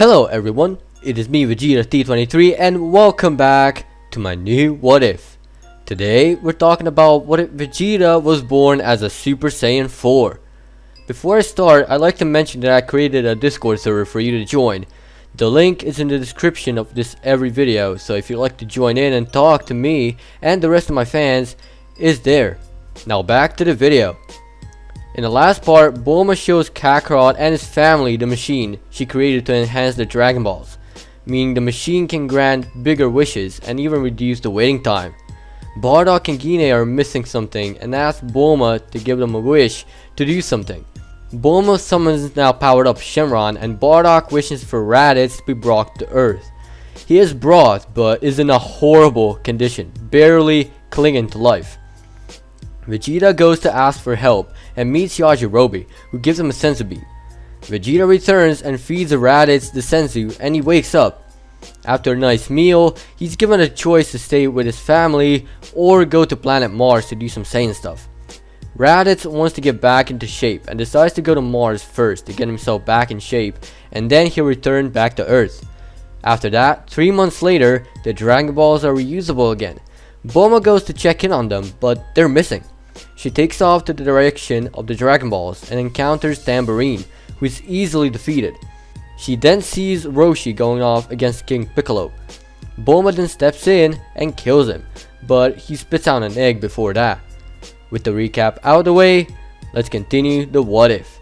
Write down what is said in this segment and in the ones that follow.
Hello everyone, it is me Vegeta T23 and welcome back to my new What If. Today we're talking about what if Vegeta was born as a Super Saiyan 4. Before I start, I'd like to mention that I created a Discord server for you to join. The link is in the description of this every video, so if you'd like to join in and talk to me and the rest of my fans, is there. Now back to the video. In the last part, Bulma shows Kakarot and his family the machine she created to enhance the Dragon Balls, meaning the machine can grant bigger wishes and even reduce the waiting time. Bardock and Gine are missing something and ask Bulma to give them a wish to do something. Bulma summons now powered up Shenron and Bardock wishes for Raditz to be brought to Earth. He is brought but is in a horrible condition, barely clinging to life. Vegeta goes to ask for help and meets Yajirobe, who gives him a senzu bean. Vegeta returns and feeds Raditz the senzu and he wakes up. After a nice meal, he's given a choice to stay with his family or go to planet Mars to do some Saiyan stuff. Raditz wants to get back into shape and decides to go to Mars first to get himself back in shape, and then he'll return back to Earth. After that, 3 months later, the Dragon Balls are reusable again. Bulma goes to check in on them, but they're missing. She takes off to the direction of the Dragon Balls and encounters Tambourine, who is easily defeated. She then sees Roshi going off against King Piccolo. Bulma then steps in and kills him, but he spits out an egg before that. With the recap out of the way, let's continue the what if.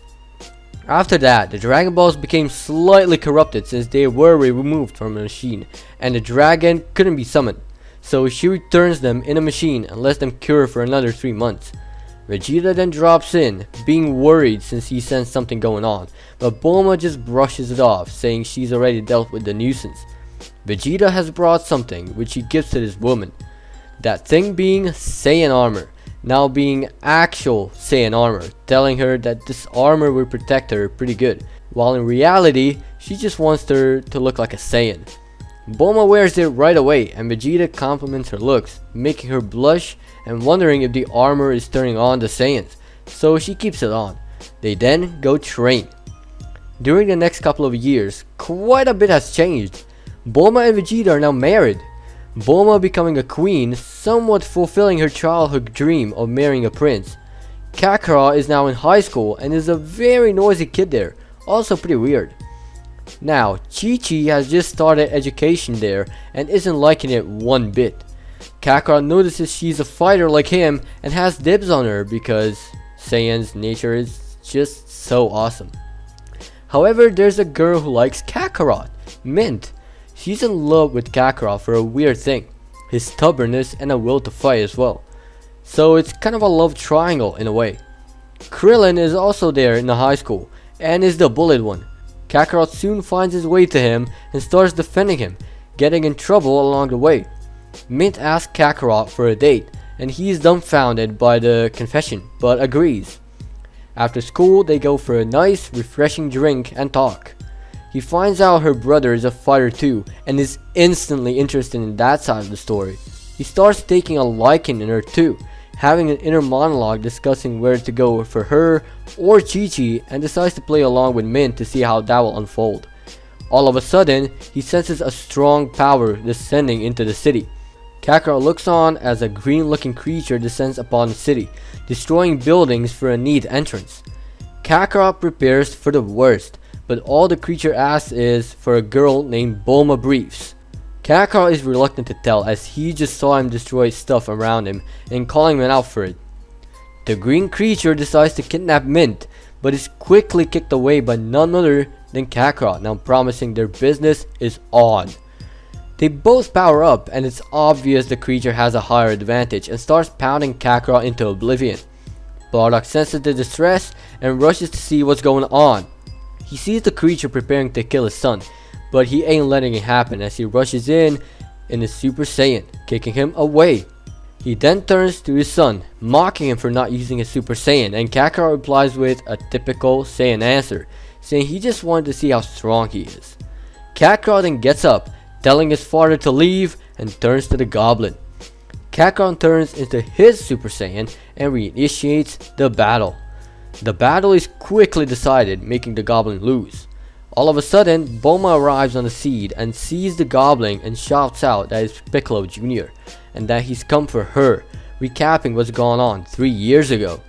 After that, the Dragon Balls became slightly corrupted since they were removed from the machine and the dragon couldn't be summoned. So she returns them in a machine and lets them cure for another 3 months. Vegeta then drops in, being worried since he sensed something going on, but Bulma just brushes it off, saying she's already dealt with the nuisance. Vegeta has brought something which he gives to this woman. That thing being Saiyan armor, now being actual Saiyan armor, telling her that this armor will protect her pretty good, while in reality, she just wants her to look like a Saiyan. Bulma wears it right away and Vegeta compliments her looks, making her blush and wondering if the armor is turning on the Saiyans, so she keeps it on. They then go train. During the next couple of years, quite a bit has changed. Bulma and Vegeta are now married. Bulma becoming a queen, somewhat fulfilling her childhood dream of marrying a prince. Kakarot is now in high school and is a very noisy kid there, also pretty weird. Now, Chi-Chi has just started education there and isn't liking it one bit. Kakarot notices she's a fighter like him and has dibs on her because Saiyan's nature is just so awesome. However, there's a girl who likes Kakarot, Mint. She's in love with Kakarot for a weird thing, his stubbornness and a will to fight as well. So it's kind of a love triangle in a way. Krillin is also there in the high school and is the bullied one. Kakarot soon finds his way to him and starts defending him, getting in trouble along the way. Mint asks Kakarot for a date and he is dumbfounded by the confession but agrees. After school they go for a nice refreshing drink and talk. He finds out her brother is a fighter too and is instantly interested in that side of the story. He starts taking a liking in her too, having an inner monologue discussing where to go for her or Chi-Chi, and decides to play along with Mint to see how that will unfold. All of a sudden, he senses a strong power descending into the city. Kakarot looks on as a green looking creature descends upon the city, destroying buildings for a neat entrance. Kakarot prepares for the worst, but all the creature asks is for a girl named Bulma Briefs. Kakarot is reluctant to tell as he just saw him destroy stuff around him and calling him out for it. The green creature decides to kidnap Mint, but is quickly kicked away by none other than Kakarot, now promising their business is on. They both power up and it's obvious the creature has a higher advantage and starts pounding Kakarot into oblivion. Bardock senses the distress and rushes to see what's going on. He sees the creature preparing to kill his son, but he ain't letting it happen as he rushes in his Super Saiyan, kicking him away. He then turns to his son, mocking him for not using his Super Saiyan, and Kakarot replies with a typical Saiyan answer, saying he just wanted to see how strong he is. Kakarot then gets up, telling his father to leave, and turns to the goblin. Kakarot turns into his Super Saiyan and reinitiates the battle. The battle is quickly decided, making the goblin lose. All of a sudden, Bulma arrives on the scene and sees the goblin and shouts out that it's Piccolo Jr. and that he's come for her, recapping what's gone on 3 years ago.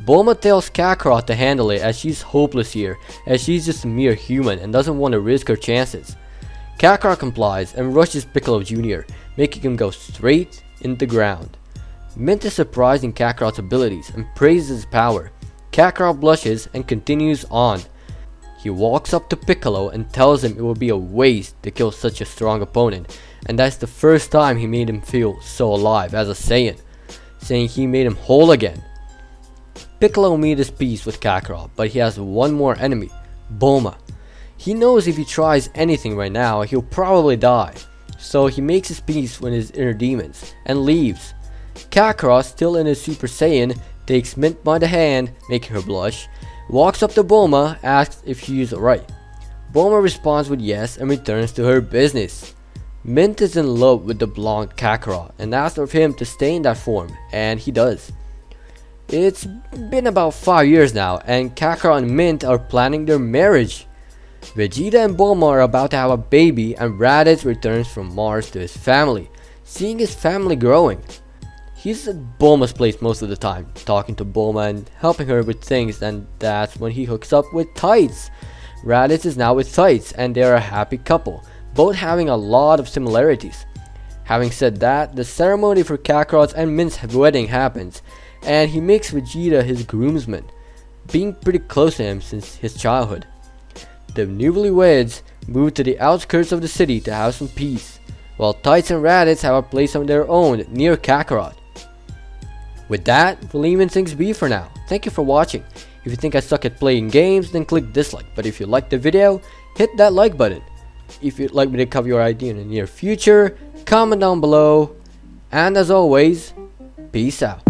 Bulma tells Kakarot to handle it as she's hopeless here, as she's just a mere human and doesn't want to risk her chances. Kakarot complies and rushes Piccolo Jr., making him go straight in the ground. Mint is surprised in Kakarot's abilities and praises his power. Kakarot blushes and continues on. He walks up to Piccolo and tells him it would be a waste to kill such a strong opponent, and that's the first time he made him feel so alive as a Saiyan, saying he made him whole again. Piccolo made his peace with Kakarot, but he has one more enemy, Bulma. He knows if he tries anything right now, he'll probably die, so he makes his peace with his inner demons and leaves. Kakarot, still in his Super Saiyan, takes Mint by the hand, making her blush, walks up to Bulma, asks if she is alright. Bulma responds with yes and returns to her business. Mint is in love with the blonde Kakarot and asks of him to stay in that form, and he does. It's been about 5 years now, and Kakarot and Mint are planning their marriage. Vegeta and Bulma are about to have a baby, and Raditz returns from Mars to his family, seeing his family growing. He's at Bulma's place most of the time, talking to Bulma and helping her with things, and that's when he hooks up with Tights. Raditz is now with Tights, and they're a happy couple, both having a lot of similarities. Having said that, the ceremony for Kakarot's and Mint's wedding happens, and he makes Vegeta his groomsman, being pretty close to him since his childhood. The newlyweds move to the outskirts of the city to have some peace, while Tights and Raditz have a place of their own near Kakarot. With that, we're leaving things be for now. Thank you for watching. If you think I suck at playing games, then click dislike. But if you liked the video, hit that like button. If you'd like me to cover your idea in the near future, comment down below. And as always, peace out.